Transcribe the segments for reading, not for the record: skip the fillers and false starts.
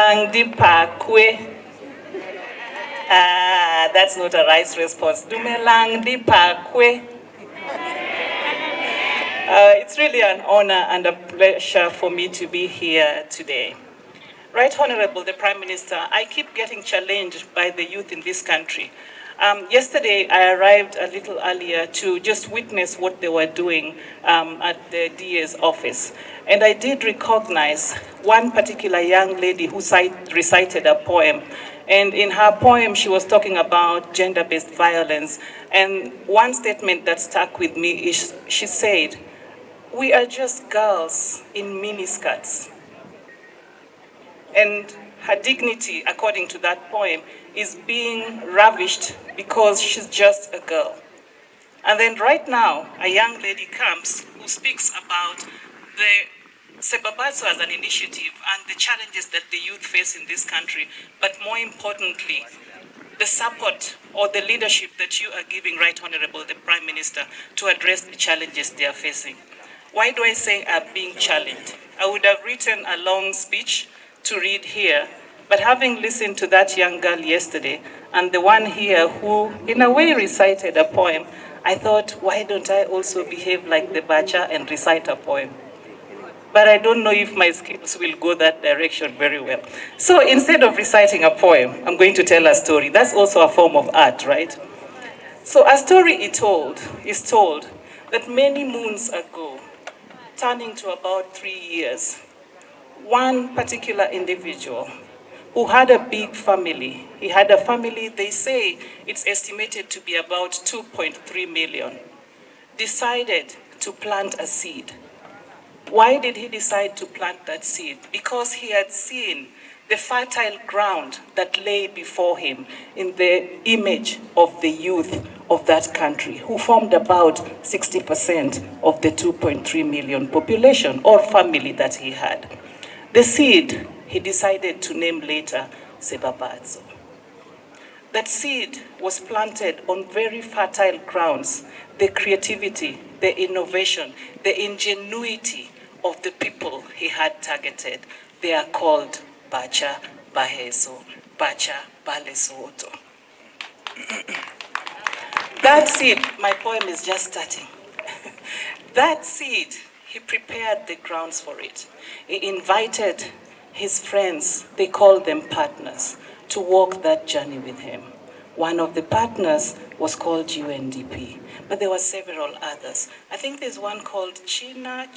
Dumelang di pakwe. Ah, that's not a right response. Dumelang di pakwe. It's really an honor and a pleasure for me to be here today. Right Honorable the Prime Minister, I keep getting challenged by the youth in this country. Yesterday, I arrived a little earlier to just witness what they were doing at the DA's office. And I did recognize one particular young lady who recited a poem. And in her poem, she was talking about gender-based violence. And one statement that stuck with me is she said, "We are just girls in miniskirts." And her dignity, according to that poem, is being ravished because she's just a girl. And then right now, a young lady comes who speaks about the Sebabatso as an initiative and the challenges that the youth face in this country, but more importantly, the support or the leadership that you are giving, Right Honorable the Prime Minister, to address the challenges they are facing. Why do I say are being challenged? I would have written a long speech to read here, but having listened to that young girl yesterday and the one here who in a way recited a poem, I thought, why don't I also behave like the Bacha and recite a poem? But I don't know if my skills will go that direction very well. So instead of reciting a poem, I'm going to tell a story. That's also a form of art, right? So a story is told that many moons ago, turning to about 3 years, one particular individual who had a big family, he had a family, they say it's estimated to be about 2.3 million, decided to plant a seed. Why did he decide to plant that seed? Because he had seen the fertile ground that lay before him in the image of the youth of that country, who formed about 60% of the 2.3 million population or family that he had. The seed he decided to name later Sebabatso. That seed was planted on very fertile grounds. The creativity, the innovation, the ingenuity of the people he had targeted, they are called Bacha Baheso, Bacha Balesoto. That seed, my poem is just starting. That seed, he prepared the grounds for it. He invited his friends, they called them partners, to walk that journey with him. One of the partners was called UNDP, but there were several others. I think there's one called China,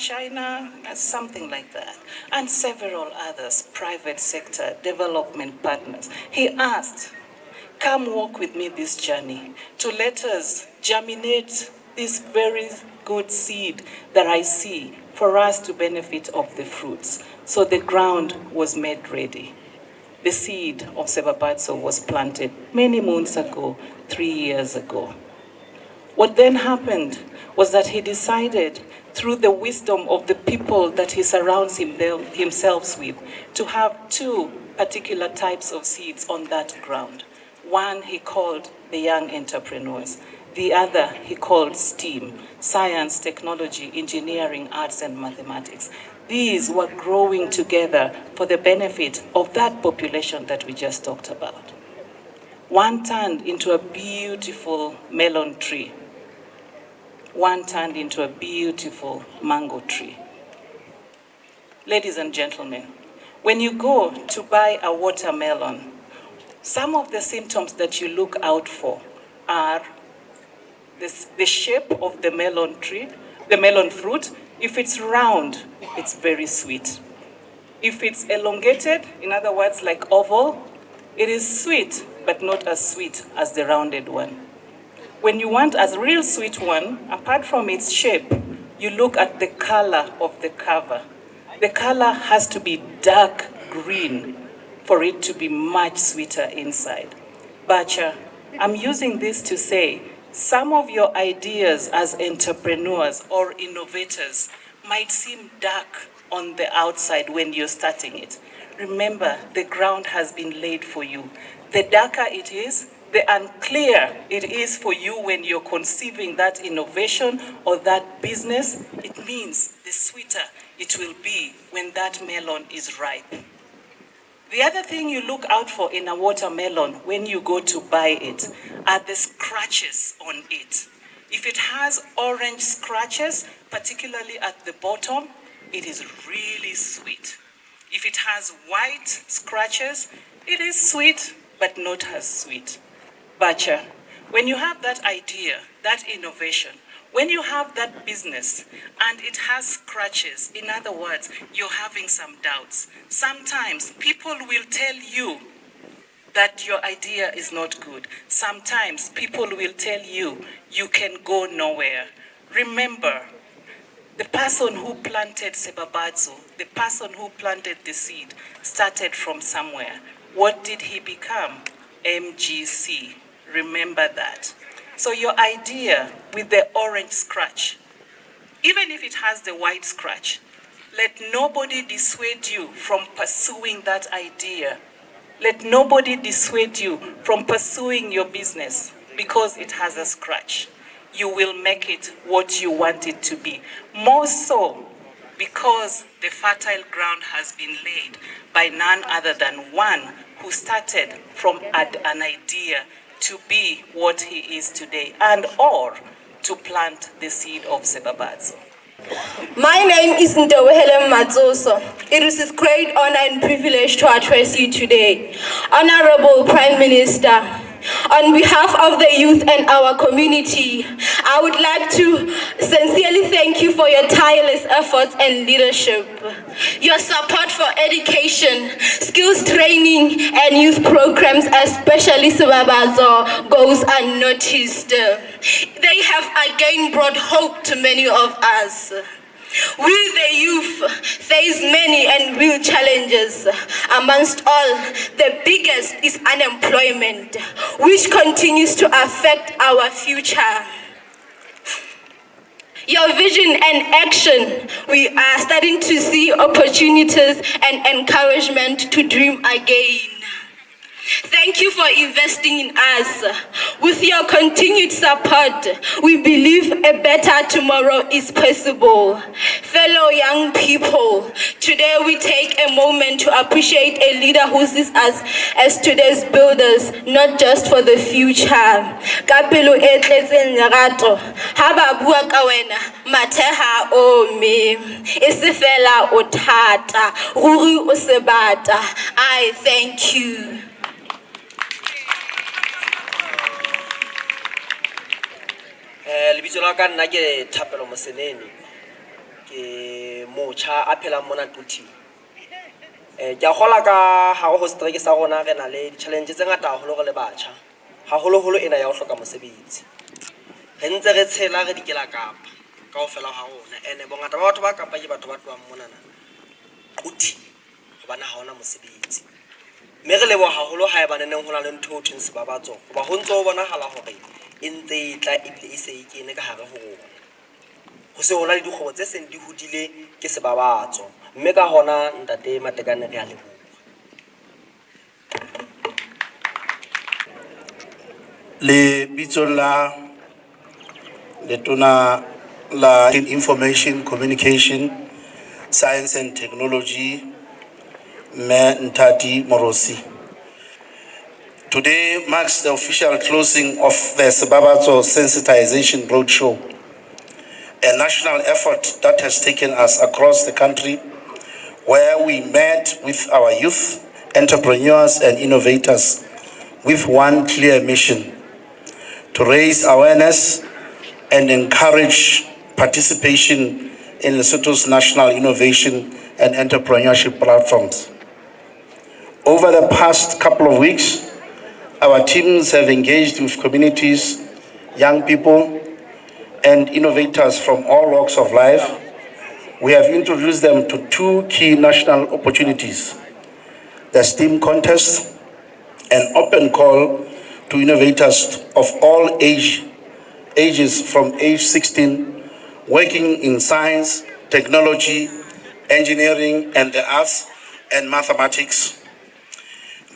something like that, and several others, private sector, development partners. He asked, come walk with me this journey to let us germinate this very good seed that I see for us to benefit of the fruits. So the ground was made ready. The seed of Sebabatso was planted many moons ago, 3 years ago. What then happened was that he decided, through the wisdom of the people that he surrounds himself with, to have two particular types of seeds on that ground. One he called the young entrepreneurs. The other he called STEAM, science, technology, engineering, arts, and mathematics. These were growing together for the benefit of that population that we just talked about. One turned into a beautiful melon tree. One turned into a beautiful mango tree. Ladies and gentlemen, when you go to buy a watermelon, some of the symptoms that you look out for are the shape of the melon tree, the melon fruit. If it's round, it's very sweet. If it's elongated, in other words, like oval, it is sweet, but not as sweet as the rounded one. When you want a real sweet one, apart from its shape, you look at the color of the cover. The color has to be dark green for it to be much sweeter inside. Bacha, I'm using this to say some of your ideas as entrepreneurs or innovators might seem dark on the outside when you're starting it. Remember, the ground has been laid for you. The darker it is, the unclear it is for you when you're conceiving that innovation or that business, it means the sweeter it will be when that melon is ripe. The other thing you look out for in a watermelon when you go to buy it are the scratches on it. If it has orange scratches, particularly at the bottom, it is really sweet. If it has white scratches, it is sweet, but not as sweet. Bacha, when you have that idea, that innovation, when you have that business and it has scratches, in other words, you're having some doubts, sometimes people will tell you that your idea is not good. Sometimes people will tell you you can go nowhere. Remember, the person who planted Sebabadzo, the person who planted the seed, started from somewhere. What did he become? MGC. Remember that. So your idea with the orange scratch, even if it has the white scratch, let nobody dissuade you from pursuing that idea. Let nobody dissuade you from pursuing your business because it has a scratch. You will make it what you want it to be. More so because the fertile ground has been laid by none other than one who started from an idea to be what he is today, and or to plant the seed of Sebabadzo. My name is Ndewe Helen Matsoso. It is a great honor and privilege to address you today. Honorable Prime Minister, on behalf of the youth and our community, I would like to sincerely thank you for your tireless efforts and leadership. Your support for education, skills training, and youth programs, especially Sebabadzo, goes unnoticed. They have again brought hope to many of us. We, the youth, face many and real challenges. Amongst all, the biggest is unemployment, which continues to affect our future. Your vision and action, we are starting to see opportunities and encouragement to dream again. Thank you for investing in us. With your continued support, we believe a better tomorrow is possible. Fellow young people, today we take a moment to appreciate a leader who sees us as today's builders, not just for the future. Kapelo e tletseng lerato, ha ba bua ka wena, matheha o me. E se fela o thata, ruri o sebata. I thank you. Lebitso la ka nna ke Thapelo Mosenene ke motjha a phelang mona Tuthi. Ke a gola ka ha ho strike sa rona re na le challenge tse ngata haholo re le batjha haholo ena ya ho hloka mosebetsi. Re ntse re tshela re dikela Kapa kaofela ha rona ene bongata ba batho ba Kapa ke batho ba tloang mona na Tuthi hobane ha hona mosebetsi. Mme re lebo haholo ha eba neng hona le ntho ho thweng Sebabadzo hoba ho ntse ho bonahala hore e ntse e tla ebile e se e kene ka hare ho rona. Ho se hona le dikgobo tse seng di hodile ke Sebabadzo, mme ka hona ntate Matekane re a leboha. Le bitso la letona la Information Communication Science and Technology Me Ntati Morosi. Today marks the official closing of the Sebabadzo Sensitization Roadshow, a national effort that has taken us across the country, where we met with our youth, entrepreneurs and innovators with one clear mission: to raise awareness and encourage participation in Lesotho's national innovation and entrepreneurship platforms. Over the past couple of weeks, our teams have engaged with communities, young people, and innovators from all walks of life. We have introduced them to two key national opportunities: the STEAM contest, an open call to innovators of all ages from age 16, working in science, technology, engineering, and the arts and mathematics.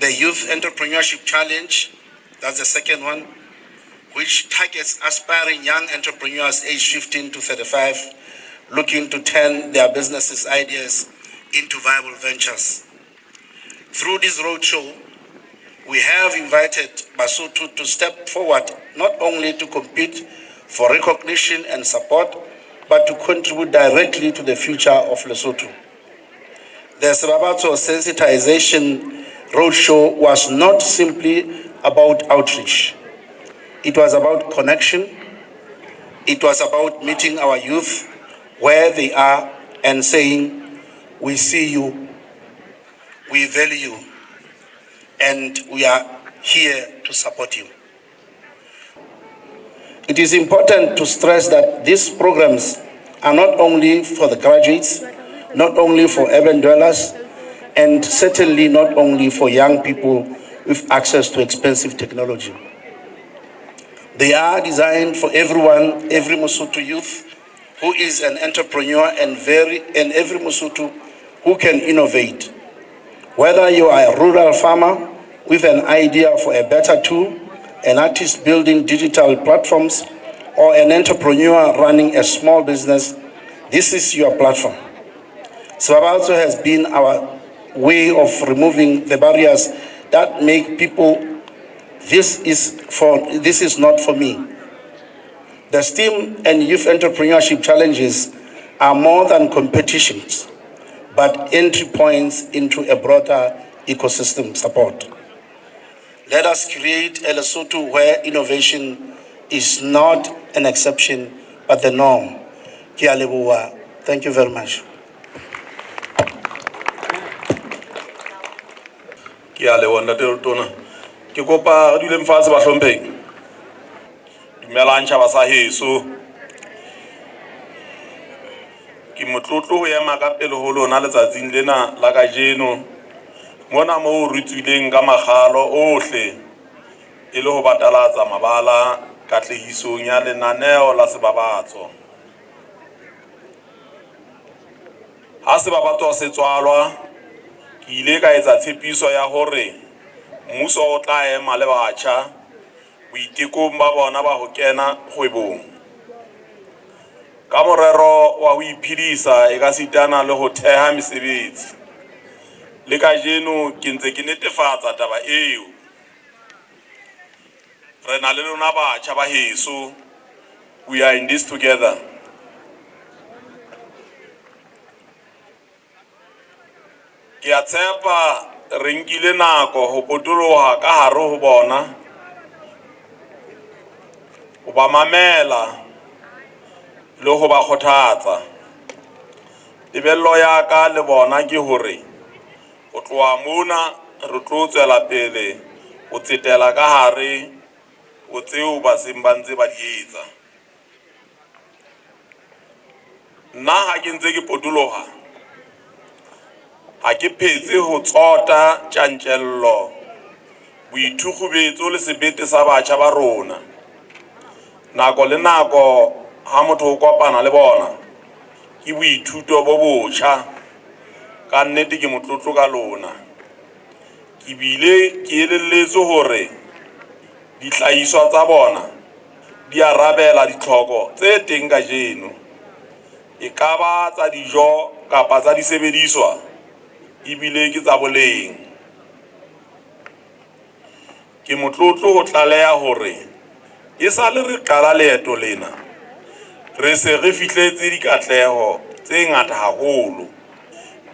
The Youth Entrepreneurship Challenge, that's the second one, which targets aspiring young entrepreneurs aged 15 to 35, looking to turn their businesses ideas into viable ventures. Through this roadshow, we have invited Basotho to step forward not only to compete for recognition and support, but to contribute directly to the future of Lesotho. The Sebabatso Sensitization Roadshow was not simply about outreach. It was about connection. It was about meeting our youth where they are and saying, we see you, we value you, and we are here to support you. It is important to stress that these programs are not only for the graduates, not only for urban dwellers, and certainly not only for young people with access to expensive technology. They are designed for everyone, every Mosotho youth who is an entrepreneur and every Mosotho who can innovate. Whether you are a rural farmer with an idea for a better tool, an artist building digital platforms, or an entrepreneur running a small business, this is your platform. Sebabatso has been our way of removing the barriers that make people, this is not for me. The STEAM and youth entrepreneurship challenges are more than competitions, but entry points into a broader ecosystem support. Let us create a Lesotho where innovation is not an exception, but the norm. Ke a leboha. Thank you very much. Ke a leboha ntate Tona. Ke kopa re dule mfatshe ba hlompheng. Dumelang tjhaba sa heso. Ke motlotlo ho ema ka pele ho lona letsatsing lena la kajeno. Mona mo re tswileng ka magalo ohle e le ho batalatsa mabala katlehisong ya lenaneo la Sebabatso. Ha Sebabatso se tswalwa ke ile ka etsa tshepiso ya hore mmuso o tla ema le batjha boitekong ba bona ba ho kena kgwebong ka morero wa ho iphedisa e ka sitana le ho theha mesebetsi. Le kajeno ke ntse ke netefatsa taba eo. Re na le lona batjha ba heso, we are in this together. Ke a tshepa re nkile nako ho potoloha ka hare ho bona, ho ba mamela le ho ba kgothatsa. Tebello ya ka le bona ke hore ho tloha mona re tlo tswela pele ho tsetela ka hare ho tseo ba seng ba ntse ba di etsa. Nna ha ke ntse ke potoloha, ha ke phetse ho tsota tjantjello, boithukubetso le sebete sa batjha ba rona. Nako le nako ha motho o kopana le bona ke boithuto bo botjha. Ka nnete ke motlotlo ka lona. Ke bile ke elelletse hore dihlahiswa tsa bona di arabela ditlhoko tse teng kajeno. E ka ba tsa dijo kapa tsa disebediswa, ebile ke tsa boleng. Ke motlotlo ho tlaleha hore e sa le re qala leeto lena, re se re fihletse dikatleho tse ngata haholo.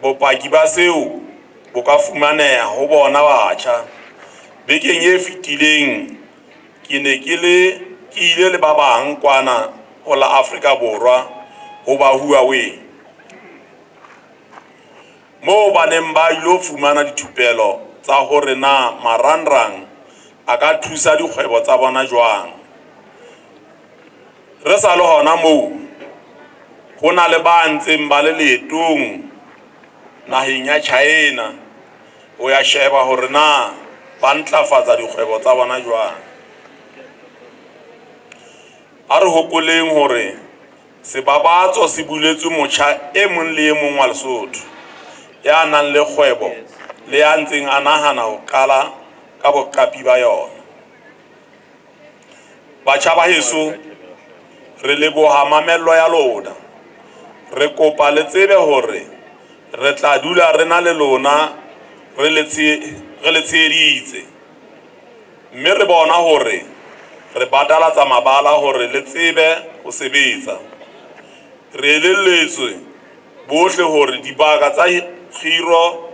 Bopaki ba seo bo ka fumaneha ho bona batjha. Bekeng e fetileng ke ile le ba bang kwana ho la Afrika Borwa ho ba Huawei, moo ba neng ba ilo fumana dithupelo tsa hore na marangrang a ka thusa dikgwebo tsa bona jwang. Re sa le hona moo, ho na le ba ntseng ba le leetong naheng ya China ho ya sheba hore na ba ntlafatsa dikgwebo tsa bona jwang. Ha re hopoleng hore Sebabatso se buletswe motjha e mong le e mong wa Lesotho ya nang le kgwebo le ya ntseng a nahana ho qala ka boqapi ba yona. Batjha ba heso, re leboha mamello ya lona. Re kopa le tsebe hore re tla dula re na le lona, re le tsheheditse mme re bona hore re batalatsa mabala hore le tsebe ho sebetsa. Re elelletswe bohle hore dibaka tsa khiro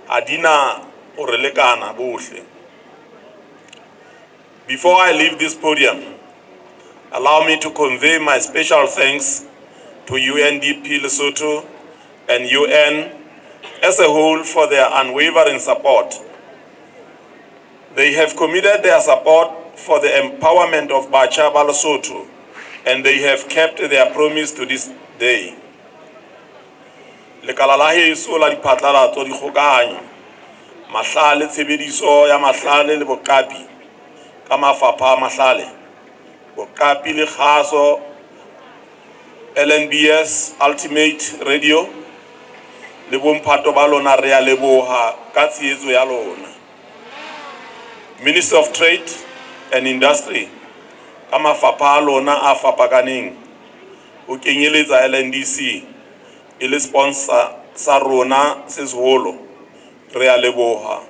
ha di na hore lekana bohle. Before I leave this podium, allow me to convey my special thanks to UNDP Lesotho and UN as a whole for their unwavering support. They have committed their support for the empowerment of Batjha ba Lesotho, and they have kept their promise to this day. Lekala la heso la diphatlalatso dikgokahanyo, mahlale tshebediso ya mahlale le boqapi ka mafapha a mahlale, boqapi le kgaso, LNBS Ultimate Radio, le bomphato ba lona re a leboha ka tshehetso ya lona. Minister of Trade and Industry, ka mafapha a lona a fapakaneng, o kenyeletsa LNDC, e le sponsor sa rona se seholo, re a leboha.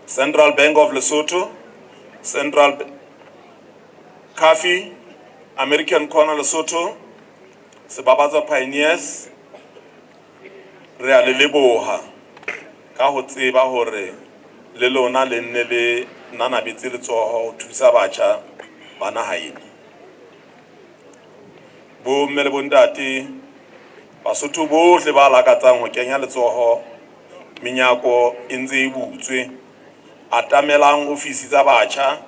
Central Bank of Lesotho, Central CAFI, American Corner Lesotho, Sebabatso Pioneers, re a le leboha ka ho tseba hore le lona le nne le nanabetse letsoho ho thusa batjha ba naha ena. Bo mme le bontate, Basotho bohle ba lakatsang ho kenya letsoho menyako e ntse e butswe, atamelang ofisi tsa batjha,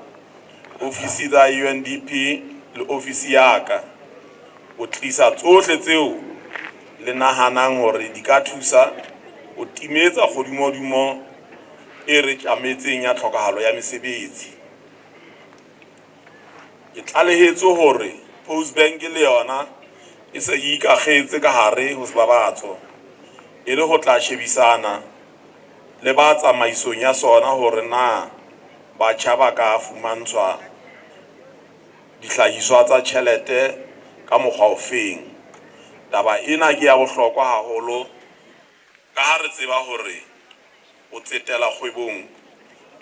ofisi tsa UNDP le ofisi ya ka, o tlisa tsohle tseo le nahanang hore di ka thusa o timetsa kgodimo e re tlametseng ya tlhokahalo ya mesebetsi. Ke tlalehetse hore Postbank le yona e se ikakgetse ka hare ho Sebabatso e le ho tla shebisana le ba tsamaisong ya sona hore na batjha ba ka fumantshwa dihlahiswa tsa tjhelete ka mokgwa ofeng. Taba ena ke ya bohlokwa haholo ka ha re tseba hore o tsetela kgwebong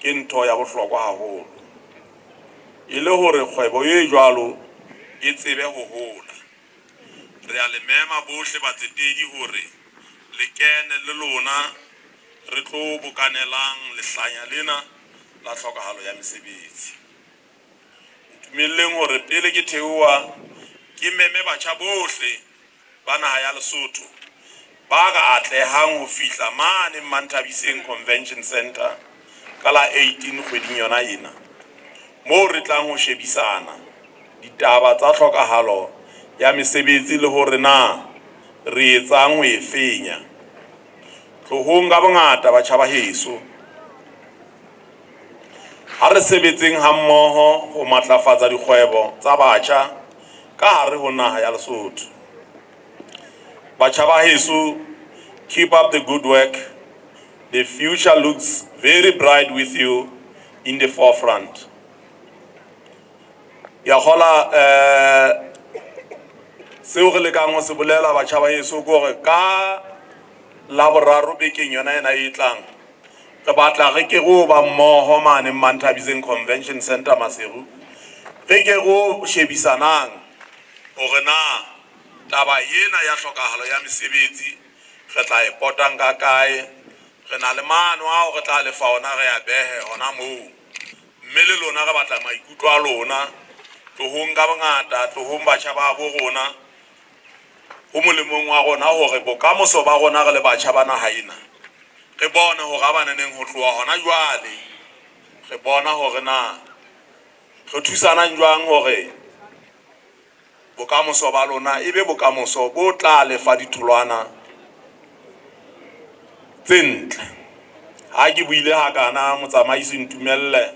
ke ntho ya bohlokwa haholo, e le hore kgwebo e jwalo e tsebe ho hola. Re a le mema bohle batsetedi hore le kene le lona re tlo bokanelang lehlanya lena la tlhokahalo ya mesebetsi. Ntumelleng hore pele ke theoha ke meme batjha bohle ba naha ya Lesotho ba ka atlehang ho fihla mane Manthabiseng Convention Center ka la 18 kgweding yona ena, moo re tlang ho shebisana ditaba tsa tlhokahalo ya mesebetsi le hore na re etsang ho e fenya. Tlohong ka bongata batjha ba heso, ha re sebetseng hammoho ho matlafatsa dikgwebo tsa batjha ka hare ho naha ya Lesotho. Batjha ba heso, keep up the good work. The future looks very bright with you in the forefront. Ya hola seo re lekang ho se bolela batjha ba heso gore ka la boraro bekeng yona ena e tlang re batla re ke go ba mmoho mane Manthabiseng Convention Center Maseru, re ke go shebisanang hore na taba ena ya tlhokahalo ya mesebetsi re tla e potang ka kae. Re na le maano a re tla le faona re a behe hona moo, mme le lona re batla maikutlo a lona tlohong ka bongata, tlohong batjha ba bo rona, ho molemong wa rona hore bokamoso ba rona re le batjha ba naha ena re bone hore abaneneng ho tloha hona jwale re bona hore na re thusana jwang hore bokamoso ba lona ebe bokamoso bo tla lefa ditholwana tse ntle. Ha ke buile hakana motsamaisi Ntumelle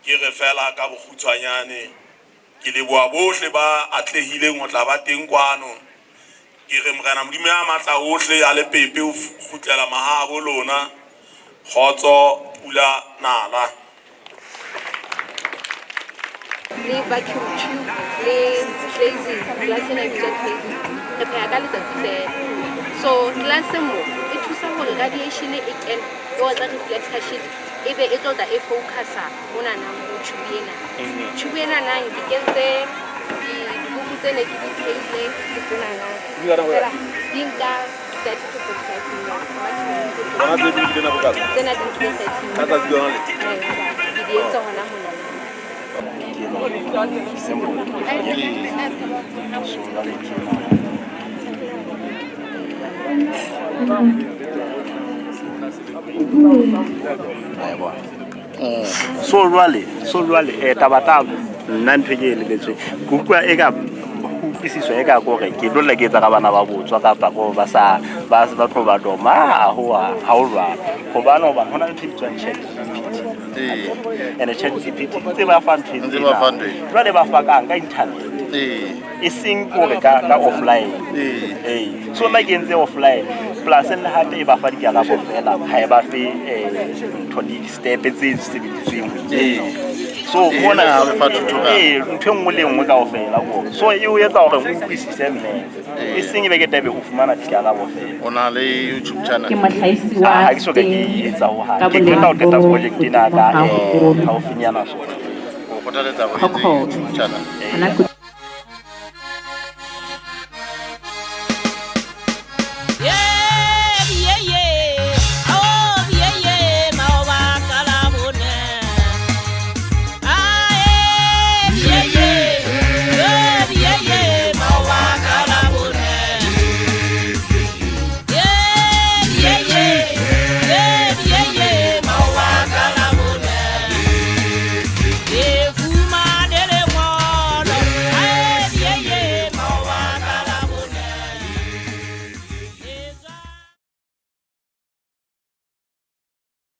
ke re fela ka bokgutshwanyane ke leboha bohle ba atlehileng ho tla ba teng kwano. Ke re Morena Modimo a matla ohle a le pepe o kgutlela mahabo lona, kgotso, pula nala. Le vacuum tube le glazing, glass ena e bitswa glazing, re pheha ka letsatsi fela. So glass mo e thusa hore radiation e kene e otsa reflector sheet ebe e tlotla e focusa mona na mo tube ena tube ena nang ke kentse dibuku tsene ke di theile ke tsena na fela di nka 30 to 45 minutes tsena di nka 30 minutes ke di etsa hona mona so jwale tabataba nna ntho ke eletswe ke utlwa e ka utlwisiswa e ka gore ke tlo leketsa ka bana ba botswa kapa go ba sa ba tlo ba doma ha o jwalo gobane o bana hona le thitswang and chat GPT tse ba fa ntse jwale ba fa ka internet e seng gore ka offline so la ke ntse offline plus le hape e ba fa dikarabo fela ha e ba fe ntho di step tse sebeditsweng so bona ha re fa tutorial ntho nngwe le nngwe ka ofela go so e o etsa gore o utlwisise mme e seng e be ke tabe o fumana dikarabo fela ona le YouTube channel ke motlhaisi wa ha ke so ka ke etsa ho ha ke tla o teta project dina ka ha o finyana so o kgothaletsa go YouTube channel